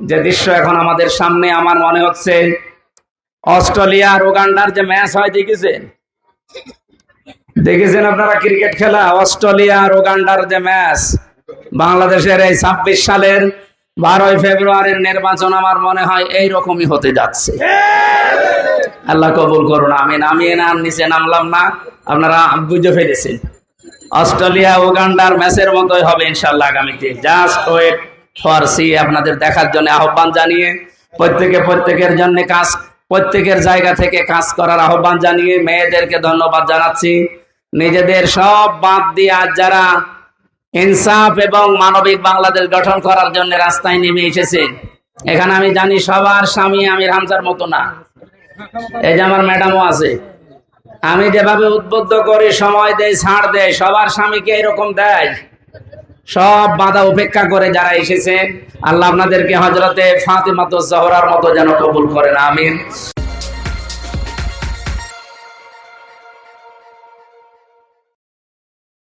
যে দৃশ্য এখন আমাদের সামনে, আমার মনে হচ্ছে অস্ট্রেলিয়া আর উগান্ডার যে ম্যাচ হয় দেখেছেন আপনারা ক্রিকেট খেলা? অস্ট্রেলিয়া আর উগান্ডার যে ম্যাচ, বাংলাদেশের এই 26 সালের 12ই ফেব্রুয়ারির নির্বাচন আমার মনে হয় এইরকমই হতে যাচ্ছে। আল্লাহ কবুল করুন, আমি নামিয়ে না নিচে নামলাম না, আপনারা বুঝে ফেলেছেন। অস্ট্রেলিয়া উগান্ডার ম্যাচের মতোই হবে ইনশাল্লাহ আগামীতে। Just wait for see. আপনাদের দেখার জন্য আহ্বান জানিয়ে, প্রত্যেকের জন্য কাজ, প্রত্যেকের জায়গা থেকে কাজ করার আহ্বান জানিয়ে মেয়েদেরকে ধন্যবাদ জানাচ্ছি। নিজেদের সব বাদ দিয়ে আজ যারা ইনসাফ এবং মানবিক বাংলাদেশ গঠন করার জন্য রাস্তায় নেমে এসেছেন, এখানে আমি জানি সবার স্বামী আমির হামজার মতো না। এই যে আমার ম্যাডামও আছে, আমি যেভাবে উদ্বুদ্ধ করি, সময় দেয়, ছাড় দেয়, সবার স্বামীকে এরকম দেয়? সব বাধা উপেক্ষা করে যারা এসেছে, আল্লাহ আপনাদেরকে হযরতে ফাতিমাতুজ জোহরার মতো যেন কবুল করেন, আমিন।